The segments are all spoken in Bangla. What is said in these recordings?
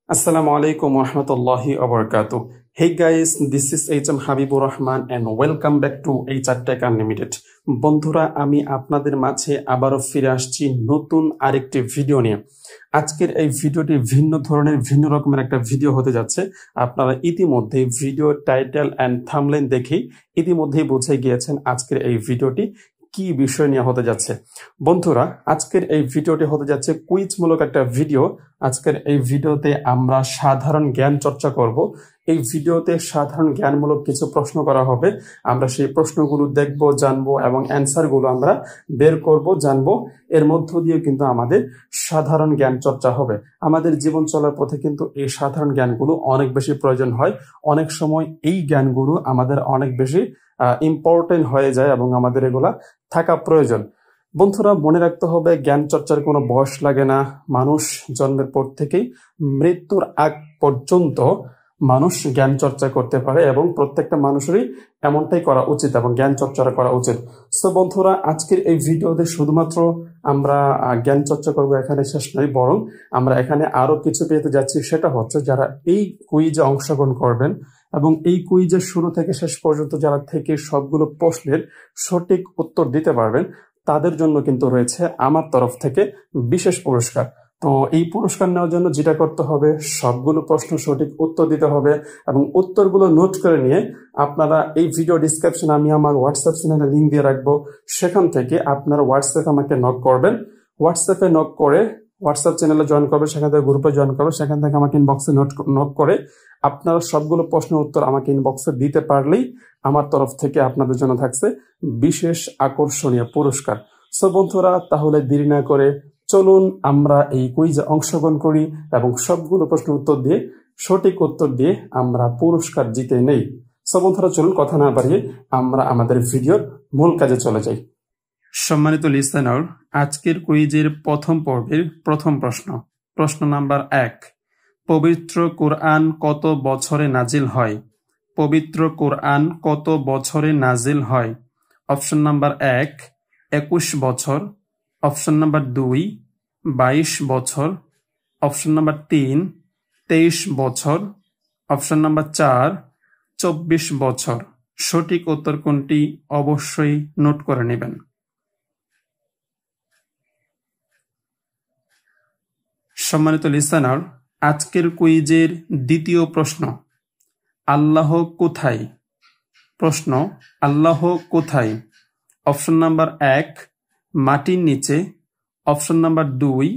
Assalamu alaikum wa rahmatullahi wa barakatuh. Hey guys, this is HM Habibur Rahman and welcome back to HR Tech Unlimited. বন্ধুরা, আমি আপনাদের মাঝে আবারও ফিরে আসছি নতুন আরেকটি ভিডিও নিয়ে। আজকের এই ভিডিওটি ভিন্ন ধরনের ভিন্ন রকমের একটা ভিডিও হতে যাচ্ছে। আপনারা ইতিমধ্যে ভিডিও টাইটেল এন্ড থাম্বনেল দেখেই ইতিমধ্যেই বুঝে গিয়েছেন আজকের এই ভিডিওটি কি বিষয় নিয়ে হতে যাচ্ছে। বন্ধুরা, আজকের এই ভিডিওটি হতে যাচ্ছে কুইজমূলক একটা ভিডিও। আজকের এই ভিডিওতে আমরা সাধারণ জ্ঞান চর্চা করব। এই ভিডিওতে সাধারণ জ্ঞানমূলক কিছু প্রশ্ন করা হবে। আমরা সেই প্রশ্নগুলো দেখব, জানবো এবং অ্যান্সারগুলো আমরা বের করব, জানবো। এর মধ্য দিয়ে কিন্তু আমাদের সাধারণ জ্ঞান চর্চা হবে। আমাদের জীবন চলার পথে কিন্তু এই সাধারণ জ্ঞানগুলো অনেক বেশি প্রয়োজন হয়। অনেক সময় এই জ্ঞানগুলো আমাদের অনেক বেশি ইম্পর্টেন্ট হয়ে যায় এবং আমাদের এগুলা থাকা প্রয়োজন। বন্ধুরা, মনে রাখতে হবে জ্ঞান চর্চার কোনো বয়স লাগে না। মানুষ জন্মের পর থেকেই মৃত্যুর আগ পর্যন্ত মানুষ জ্ঞান চর্চা করতে পারে এবং প্রত্যেকটা মানুষেরই এমনটাই করা উচিত এবং জ্ঞান চর্চা করা উচিত। সো বন্ধুরা, আজকের এই ভিডিওতে শুধুমাত্র আমরা জ্ঞান চর্চা করবো এখানে শেষ নয়, বরং আমরা এখানে আরো কিছু পেতে যাচ্ছি। সেটা হচ্ছে যারা এই কুইজে অংশগ্রহণ করবেন এবং এই কুইজের শুরু থেকে শেষ পর্যন্ত যারা থেকে সবগুলো প্রশ্নের সঠিক উত্তর দিতে পারবেন, তাদের জন্য কিন্তু রয়েছে আমার তরফ থেকে বিশেষ পুরস্কার। তো এই পুরস্কার নেওয়ার জন্য যেটা করতে হবে, সবগুলো প্রশ্ন সঠিক উত্তর দিতে হবে এবং উত্তরগুলো নোট করে নিয়ে আপনারা এই ভিডিও ডিসক্রিপশনে আমি আমার হোয়াটসঅ্যাপ চ্যানেলে লিঙ্ক দিয়ে রাখবো। সেখান থেকে আপনারা হোয়াটসঅ্যাপে আমাকে নক করবেন। হোয়াটসঅ্যাপে নক করে হোয়াটসঅ্যাপ চ্যানেলে জয়েন করবে, সেখান থেকে গ্রুপে জয়েন করবে, সেখান থেকে আমাকে ইনবক্সে নোট করে আপনারা সবগুলো প্রশ্নের উত্তর আমাকে ইনবক্সে দিতে পারলেই আমার তরফ থেকে আপনাদের জন্য থাকছে বিশেষ আকর্ষণীয় পুরস্কার। সো বন্ধুরা, তাহলে দেরি না করে চলুন আমরা এই কুইজে অংশগ্রহণ করি এবং সবগুলো প্রশ্নের উত্তর দিয়ে সঠিক উত্তর দিয়ে আমরা পুরস্কার জিতে নেই। সো বন্ধুরা, চলুন কথা না বাড়িয়ে আমরা আমাদের ভিডিওর মূল কাজে চলে যাই। সম্মানিত লিসেনার, আজকের কুইজের প্রথম পর্বের প্রথম প্রশ্ন নাম্বার 1। পবিত্র কোরআন কত বছরে নাজিল হয়? পবিত্র কোরআন কত বছরে নাজিল হয়? অপশন নাম্বার 1 21 বছর, অপশন নাম্বার 2 22 বছর, অপশন নাম্বার 3 23 বছর, অপশন নাম্বার 4 24 বছর। সঠিক উত্তর কোনটি অবশ্যই নোট করে নেবেন। সম্মানিত লিসেনার, আজকের কুইজের দ্বিতীয় প্রশ্ন, আল্লাহ কোথায়? প্রশ্ন, আল্লাহ কোথায়? অপশন নাম্বার 1 মাটির নিচে, অপশন নাম্বার 2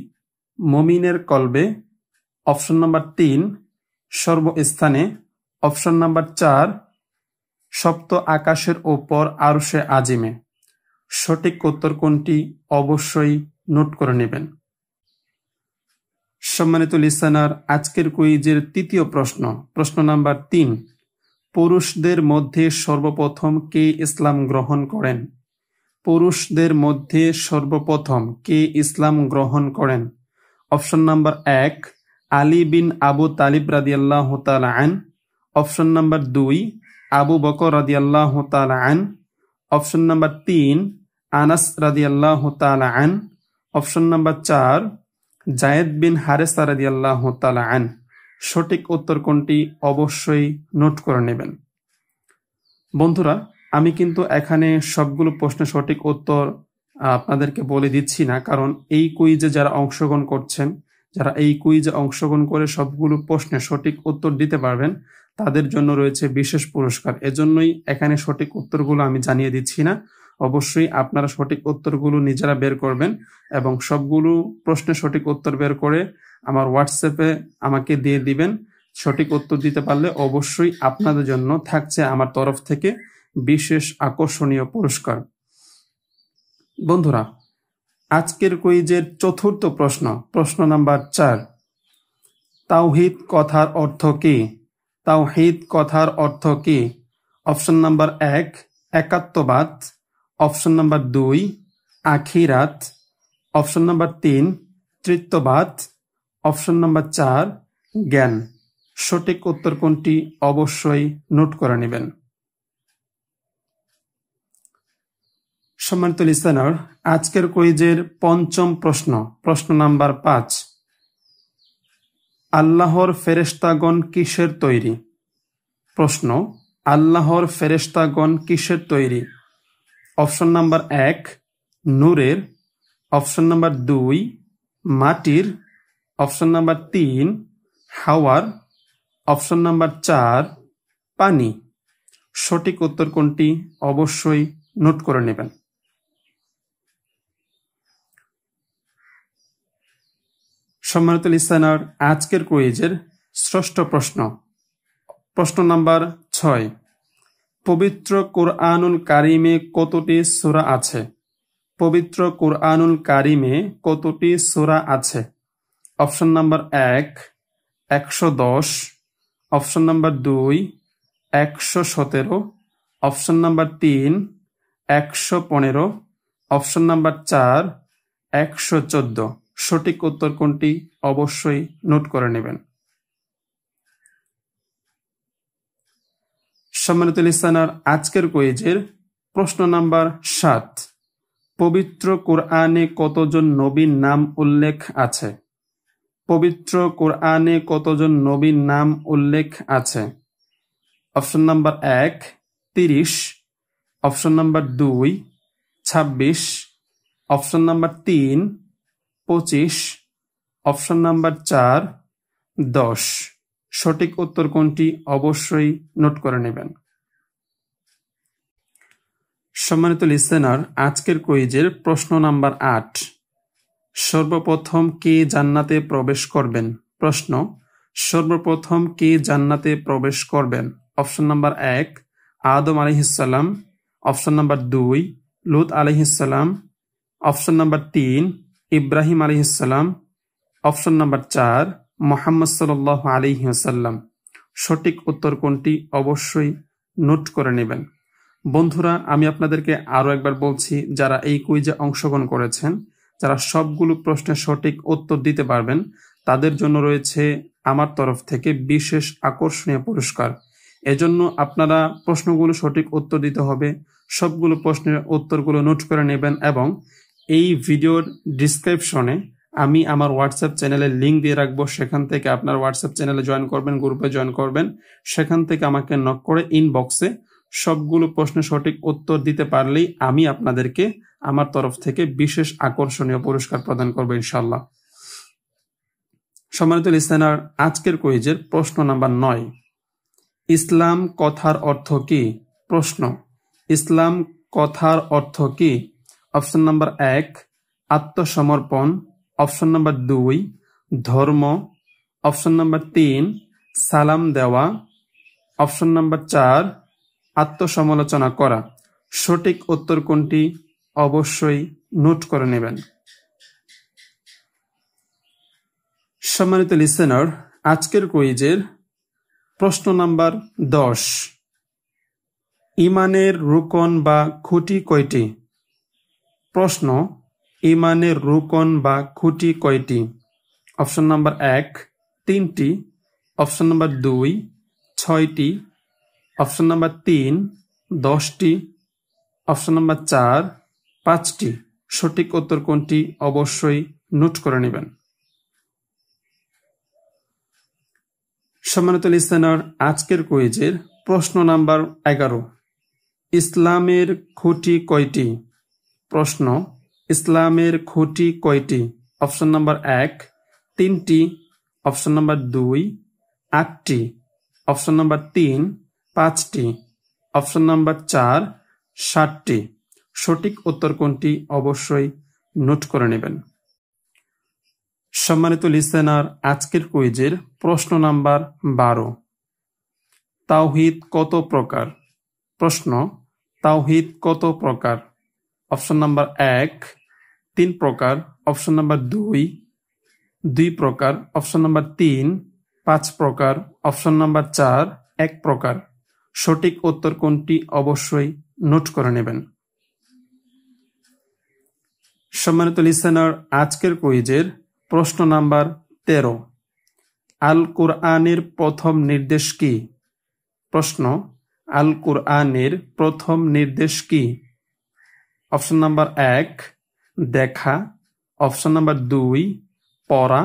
মুমিনের কলবে, অপশন নাম্বার 3 সর্বস্থানে, অপশন নাম্বার 4 সপ্ত আকাশের ওপর আরশে আজিমে। সঠিক উত্তর কোনটি অবশ্যই নোট করে নেবেন। সম্মানিত লিসেনার, আজকের কুইজের তৃতীয় প্রশ্ন নাম্বার 3। পুরুষদের মধ্যে সর্বপ্রথম কে ইসলাম গ্রহণ করেন? পুরুষদের মধ্যে সর্বপ্রথম কে ইসলাম গ্রহণ করেন? অপশন নাম্বার 1 আলী বিন আবু তালিব রাদিয়াল্লাহু তাআলা আন, অপশন নাম্বার 2 আবু বকর রাদিয়াল্লাহু তাআলা আন, অপশন নাম্বার 3 আনাস রাদিয়াল্লাহু তাআলা আন, অপশন নাম্বার 4 জায়েদ বিন হারেসা রাদিয়াল্লাহু তাআলা আন। সঠিক উত্তর কোনটি অবশ্যই নোট করে নেবেন। বন্ধুরা, আমি কিন্তু এখানে সবগুলো প্রশ্নের সঠিক উত্তর আপনাদেরকে বলে দিচ্ছি না, কারণ এই কুইজে যারা অংশগ্রহণ করছেন, যারা এই কুইজে অংশগ্রহণ করে সবগুলো প্রশ্নের সঠিক উত্তর দিতে পারবেন, তাদের জন্য রয়েছে বিশেষ পুরস্কার। এজন্যই এখানে সঠিক উত্তরগুলো আমি জানিয়ে দিচ্ছি না। অবশ্যই আপনারা সঠিক উত্তরগুলো নিজেরা বের করবেন এবং সবগুলো প্রশ্নের সঠিক উত্তর বের করে আমার হোয়াটসঅ্যাপে আমাকে দিয়ে দিবেন। সঠিক উত্তর দিতে পারলে অবশ্যই আপনাদের জন্য থাকছে আমার তরফ থেকে বিশেষ আকর্ষণীয় পুরস্কার। বন্ধুরা, আজকের কুইজের চতুর্থ প্রশ্ন নাম্বার 4। তাওহীদ কথার অর্থ কি? তাওহীদ কথার অর্থ কি? অপশন নাম্বার 1 একাত্মবাদ, অপশন নাম্বার 2 আখিরাত, অপশন নাম্বার 3 তৃতীয়বাদ, অপশন নাম্বার 4 জ্ঞান। সঠিক উত্তর কোনটি অবশ্যই নোট করে নেবেন। সম্মানিত লিসেনার, আজকের কুইজের পঞ্চম প্রশ্ন নাম্বার 5। আল্লাহর ফেরেশতাগণ কিসের তৈরি? প্রশ্ন, আল্লাহর ফেরেশতাগণ কিসের তৈরি? অপশন নাম্বার 1 নূরের, অপশন নাম্বার 2 মাটির, অপশন নাম্বার 3 হাওয়ার, অপশন নাম্বার 4 পানি। সঠিক উত্তর কোনটি অবশ্যই নোট করে নেবেন। সম্মানিত লিসেনার, আজকের কুইজের ষষ্ঠ প্রশ্ন, প্রশ্ন নাম্বার 6, পবিত্র কুরআনুল কারিমে কতটি সূরা আছে? পবিত্র কুরআনুল কারিমে কতটি সূরা আছে? Option number 1 110, option number 2 117, option number 3 115, option number 4 114। সঠিক উত্তর কোনটি অবশ্যই নোট করে নেবেন। সম্মানিত লিসেনার, আজকের কুইজের প্রশ্ন নাম্বার 7, পবিত্র কুরআনে কতজন নবীর নাম উল্লেখ আছে? পবিত্র কুরআনে কতজন নবীর নাম উল্লেখ আছে? Option number 1 30, option number 2 26, option number 3 25, option number 4 10। সঠিক উত্তর কোনটি অবশ্যই নোট করে নেবেন। সম্মানিত লিসেনার, আজকের কুইজের প্রশ্ন নাম্বার 8, সর্বপ্রথম কে জান্নাতে প্রবেশ করবেন? প্রশ্ন, সর্বপ্রথম কে জান্নাতে প্রবেশ করবেন? অপশন নাম্বার 1 আদম আলাইহিস সালাম, অপশন নাম্বার 2 লূত আলাইহিস সালাম, অপশন নাম্বার 3 ইব্রাহিম আলাইহিস সালাম, অপশন নাম্বার 4 মুহাম্মদ সাল্লাল্লাহু আলাইহি ওয়াসাল্লাম। সঠিক উত্তর কোনটি অবশ্যই নোট করে নেবেন। বন্ধুরা, আমি আপনাদেরকে আরো একবার বলছি, যারা এই কুইজে অংশগ্রহণ করেছেন, যারা সবগুলো প্রশ্নের সঠিক উত্তর দিতে পারবেন, তাদের জন্য রয়েছে আমার তরফ থেকে বিশেষ আকর্ষণীয় পুরস্কার। এজন্য আপনারা প্রশ্নগুলো সঠিক উত্তর দিতে হবে, সবগুলো প্রশ্নের উত্তরগুলো নোট করে নেবেন এবং এই ভিডিওর ডিসক্রিপশনে আমি আমার হোয়াটসঅ্যাপ চ্যানেলের লিঙ্ক দিয়ে রাখবো। সেখান থেকে আপনার হোয়াটসঅ্যাপ চ্যানেলে জয়েন করবেন, গ্রুপে জয়েন করবেন। সেখান থেকে আমাকে নক করে ইনবক্সে সবগুলো প্রশ্নের সঠিক উত্তর দিতে পারলেই আমি আপনাদেরকে আমার তরফ থেকে বিশেষ আকর্ষণীয় পুরস্কার প্রদান করবো ইনশাল্লাহ। সম্মানিত লিসেনার, আজকের কুইজের প্রশ্ন নাম্বার 9, ইসলাম কথার অর্থ কি? প্রশ্ন, ইসলাম কথার অর্থ কি? অপশন নাম্বার 1 আত্মসমর্পণ, অপশন নাম্বার 2 ধর্ম, অপশন নাম্বার 3 সালাম দেওয়া, অপশন নাম্বার 4 আত্মসমালোচনা করা। সঠিক উত্তর কোনটি অবশ্যই নোট করে নেবেন। সম্মানিত লিসেনার, আজকের কুইজের প্রশ্ন নাম্বার 10, ঈমানের রুকন বা খুঁটি কয়টি? প্রশ্ন, ঈমানের রুকন বা খুঁটি কয়টি? অপশন নাম্বার 1 3টি, অপশন নাম্বার 2 6টি, অপশন নাম্বার 3 10টি, অপশন নাম্বার 4 5টি। সঠিক উত্তর কোনটি অবশ্যই নোট করে নেবেন। সম্মানিত লিসেনার, আজকের কুইজের প্রশ্ন নাম্বার 11, ইসলামের খুঁটি কয়টি? প্রশ্ন, ইসলামের খুঁটি কয়টি? অপশন নাম্বার 1 3টি, অপশন নাম্বার 2 8টি, অপশন নাম্বার 3 5টি, অপশন নাম্বার 4 7টি। সঠিক উত্তর কোনটি অবশ্যই নোট করে নেবেন। সম্মানিত লিসেনার, আজকের কুইজের প্রশ্ন নাম্বার 12, তাওহীদ কত প্রকার? প্রশ্ন, তাওহীদ কত প্রকার? অপশন নাম্বার 1 3 প্রকার, অপশন নাম্বার 2 2 প্রকার, অপশন নাম্বার 3 5 প্রকার, অপশন নাম্বার 4 1 প্রকার। সঠিক উত্তর কোনটি অবশ্যই নোট করে নেবেন। সম্মানিত লিসেনার, আজকের কুইজের প্রশ্ন নাম্বার 13, আল কুরআনের প্রথম নির্দেশ কি? প্রশ্ন, আল কুরআনের প্রথম নির্দেশ কি? অপশন নাম্বার 1 দেখা, অপশন নাম্বার 2 পড়া,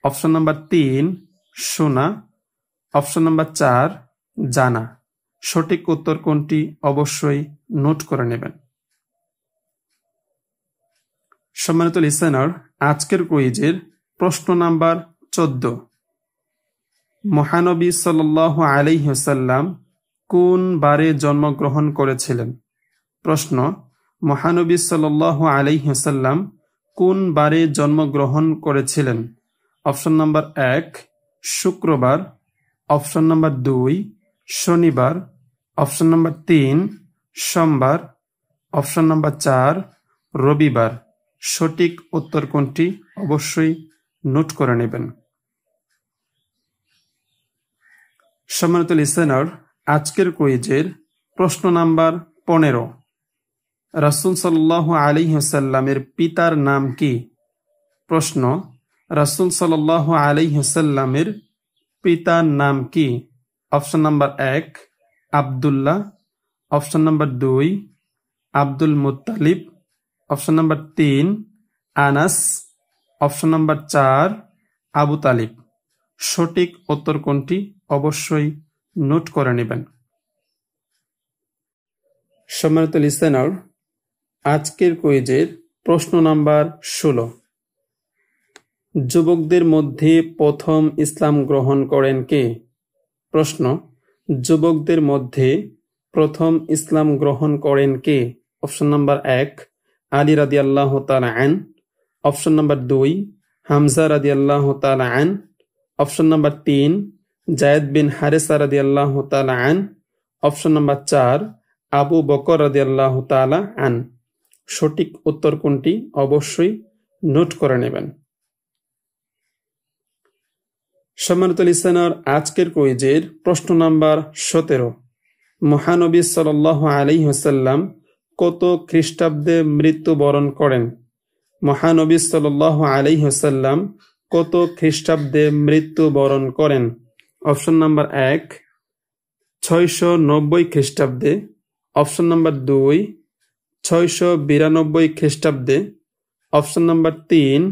অপশন নাম্বার 3 শোনা, অপশন নাম্বার 4 জানা। সঠিক উত্তর কোনটি অবশ্যই নোট করে নেবেন। সম্মানিত লিসেনার, আজকের কুইজের প্রশ্ন নাম্বার 14। মহানবী সাল্লাল্লাহু আলাইহি ওয়াসাল্লাম কোন বারে জন্মগ্রহণ করেছিলেন? প্রশ্ন, মহানবী সাল্লাল্লাহু আলাইহি ওয়াসাল্লাম কোন বারে জন্মগ্রহণ করেছিলেন? অপশন নাম্বার 1 শুক্রবার, অপশন নাম্বার 2 শনিবার, অপশন নাম্বার 3 সোমবার, অপশন নাম্বার 4 রবিবার। সঠিক উত্তর কোনটি অবশ্যই নোট করে নেবেন। সম্মানিত লিসেনার, আজকের কুইজের প্রশ্ন নাম্বার 15। রাসূল সাল্লাল্লাহু আলাইহি ওয়াসাল্লামের পিতার নাম কি? প্রশ্ন, রাসূল সাল্লাল্লাহু আলাইহি ওয়াসাল্লামের পিতার নাম কি? Option number 1 Abdullah, option number 2 Abdul Muttalib, option number 3 Anas, option number 4 Abu Talib. সঠিক উত্তর কোনটি অবশ্যই নোট করে নেবেন। সম্মানিত লিসেনার, আজকের কুইজের প্রশ্ন নাম্বার 16। যুবকদের মধ্যে প্রথম ইসলাম গ্রহণ করেন কে? প্রশ্ন, যুবকদের মধ্যে প্রথম ইসলাম গ্রহণ করেন কে? অপশন নাম্বার 1 আলী রাদিয়াল্লাহু তাআলা আন, অপশন নাম্বার 2 হামজা রাদিয়াল্লাহু তাআলা আন, অপশন নাম্বার 3 জায়েদ বিন হারেসা রাদিয়াল্লাহু তাআলা আন, অপশন নাম্বার 4 আবু বকর রাদিয়াল্লাহু তাআলা আন। সঠিক উত্তর কোনটি অবশ্যই নোট করে নেবেন। সম্মানিত লিসেনার, আজকের কুইজের প্রশ্ন নাম্বার 17। মহানবী সাল্লাল্লাহু আলাইহি ওয়াসাল্লাম কত খ্রিস্টাব্দে মৃত্যুবরণ করেন? মহানবী সাল্লাল্লাহু আলাইহি ওয়াসাল্লাম কত খ্রিস্টাব্দে মৃত্যুবরণ করেন? অপশন নাম্বার 1 690 খ্রিস্টাব্দে, অপশন নাম্বার 2 692 খ্রিস্টাব্দে, অপশন নাম্বার 3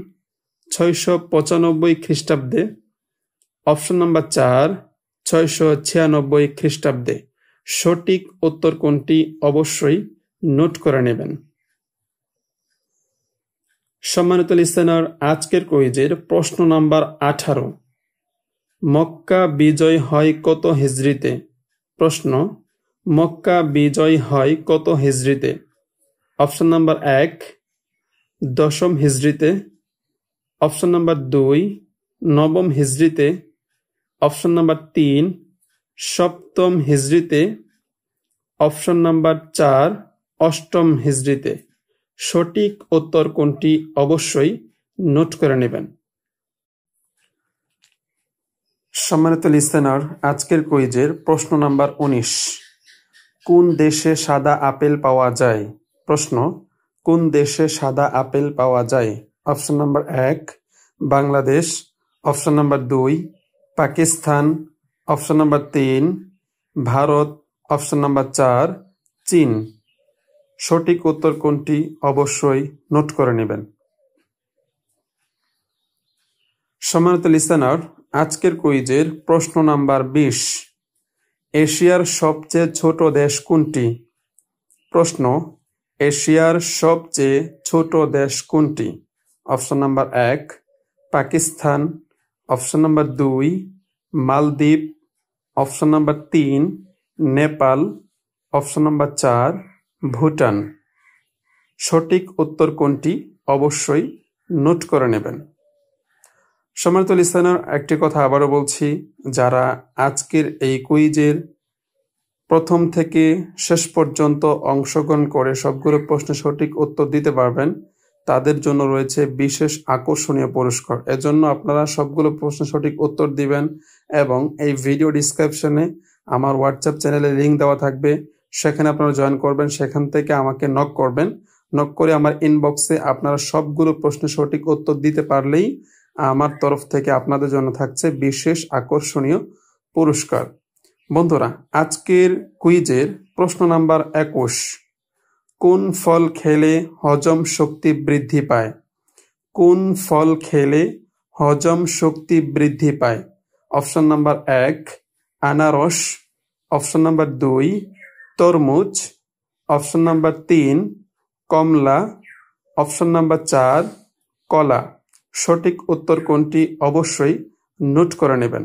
695 খ্রিস্টাব্দে, অপশন নাম্বার 4 696 খ্রিস্টাব্দে। সঠিক উত্তর কোনটি অবশ্যই নোট করে নেবেন। সম্মানিত লিসেনার, আজকের কুইজের প্রশ্ন নাম্বার 18। মক্কা বিজয় হয় কত হিজরিতে? প্রশ্ন, মক্কা বিজয় হয় কত হিজরিতে? অপশন নাম্বার 1 দশম হিজরিতে, অপশন নাম্বার 2 নবম হিজরিতে, অপশন নাম্বার 3 সপ্তম হিজরিতে, অপশন নাম্বার 4 অষ্টম হিজরিতে। সঠিক উত্তর কোনটি অবশ্যই নোট করে নেবেন। সম্মানিত লিসেনার, আজকের কুইজের প্রশ্ন নাম্বার 19। কোন দেশে সাদা আপেল পাওয়া যায়? প্রশ্ন, কোন দেশে সাদা আপেল পাওয়া যায়? Option number 1 Bangladesh, option number 2 Pakistan, option number 3 Bharat, option number 4 চীন। সঠিক উত্তর কোনটি অবশ্যই নোট করে নেবেন। সম্মানিত লিসেনার, আজকের কুইজের প্রশ্ন নাম্বার 20। এশিয়ার সবচেয়ে ছোট দেশ কোনটি? প্রশ্ন, এশিয়ার সবচেয়ে ছোট দেশ কোনটি? Option number 1 Pakistan, option number 2 মালদ্বীপ, option number 3 Nepal, option number 4 Bhutan. সঠিক উত্তর কোনটি অবশ্যই নোট করে নেবেন। সম্মানিত লিসেনার, একটি কথা আবারও বলছি, যারা আজকের এই কুইজের প্রথম থেকে শেষ পর্যন্ত অংশগ্রহণ করে সবগুলো প্রশ্নের সঠিক উত্তর দিতে পারবেন, তাদের জন্য রয়েছে বিশেষ আকর্ষণীয় পুরস্কার। এজন্য আপনারা সবগুলো প্রশ্নের সঠিক উত্তর দিবেন এবং এই ভিডিও ডিসক্রিপশনে আমার হোয়াটসঅ্যাপ চ্যানেলে লিঙ্ক দেওয়া থাকবে, সেখানে আপনারা জয়েন করবেন। সেখান থেকে আমাকে নক করবেন, নক করে আমার ইনবক্সে আপনারা সবগুলো প্রশ্নের সঠিক উত্তর দিতে পারলেই আমার তরফ থেকে আপনাদের জন্য থাকছে বিশেষ আকর্ষণীয় পুরস্কার। বন্ধুরা, আজকের কুইজের প্রশ্ন নাম্বার 21। কোন ফল খেলে হজম শক্তি বৃদ্ধি পায়? কোন ফল খেলে হজম শক্তি বৃদ্ধি পায়? অপশন নাম্বার 1 আনারস, অপশন নাম্বার 2 তরমুজ, অপশন নাম্বার 3 কমলা, অপশন নাম্বার 4 কলা। সঠিক উত্তর কোনটি অবশ্যই নোট করে নেবেন।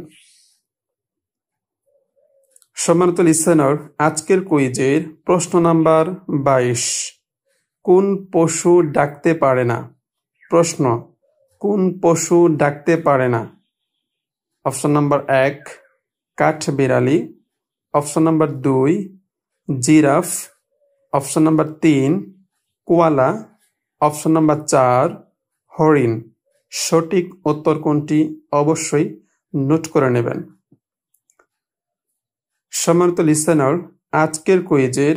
সম্মানিত লিসেনার, আজকের কুইজের প্রশ্ন নাম্বার 22, কোন পশু ডাকতে পারে না? প্রশ্ন, কোন পশু ডাকতে পারে না? অপশন নাম্বার 1 কাঠবিড়ালি, option number 2 giraffe, option number 3 koala, option number 4 হরিণ। সঠিক উত্তর কোনটি অবশ্যই নোট করে নেবেন। সম্মানিত লিসেনার, আজকের কুইজের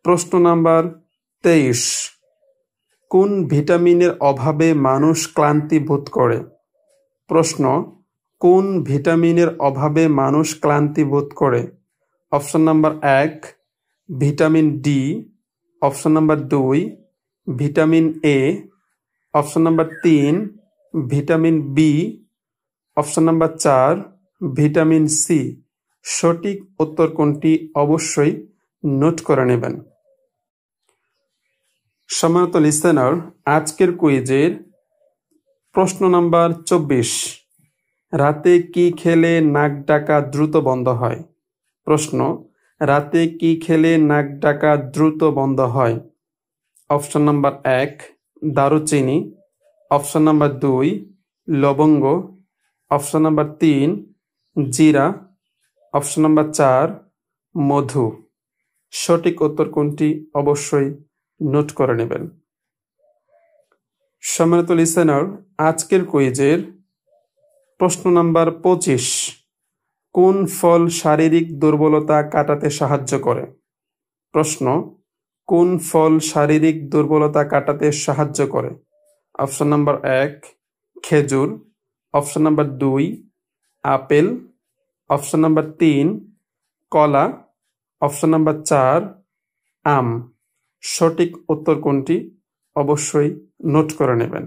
প্রশ্ন নাম্বার 23, কোন ভিটামিনের অভাবে মানুষ ক্লান্তি বোধ করে? প্রশ্ন, কোন ভিটামিনের অভাবে মানুষ ক্লান্তি বোধ করে? Option number 1 vitamin D, option number 2 vitamin A, option number 3 vitamin B, option number 4 vitamin C. সঠিক উত্তর কোনটি অবশ্যই নোট করে নেবেন। সম্মানিত লিসেনার, আজকের কুইজের প্রশ্ন নাম্বার 24, রাতে কি খেলে নাক ডাকা দ্রুত বন্ধ হয়? প্রশ্ন, রাতে কি খেলে নাক ডাকা দ্রুত বন্ধ হয়? অপশন নাম্বার 1 দারুচিনি, অপশন নাম্বার 2 লবঙ্গ, অপশন নাম্বার 3 জিরা, অপশন নাম্বার 4 মধু। সঠিক উত্তর কোনটি অবশ্যই নোট করে নেবেন। সম্মানিত লিসেনার, আজকের কুইজের প্রশ্ন নাম্বার 25, কোন ফল শারীরিক দুর্বলতা কাটাতে সাহায্য করে? প্রশ্ন, কোন ফল শারীরিক দুর্বলতা কাটাতে সাহায্য করে? অপশন নাম্বার 1 খেজুর, option number 2 apple, option number 3 কলা, অপশন নাম্বার 4 আম। সঠিক উত্তর কোনটি অবশ্যই নোট করে নেবেন।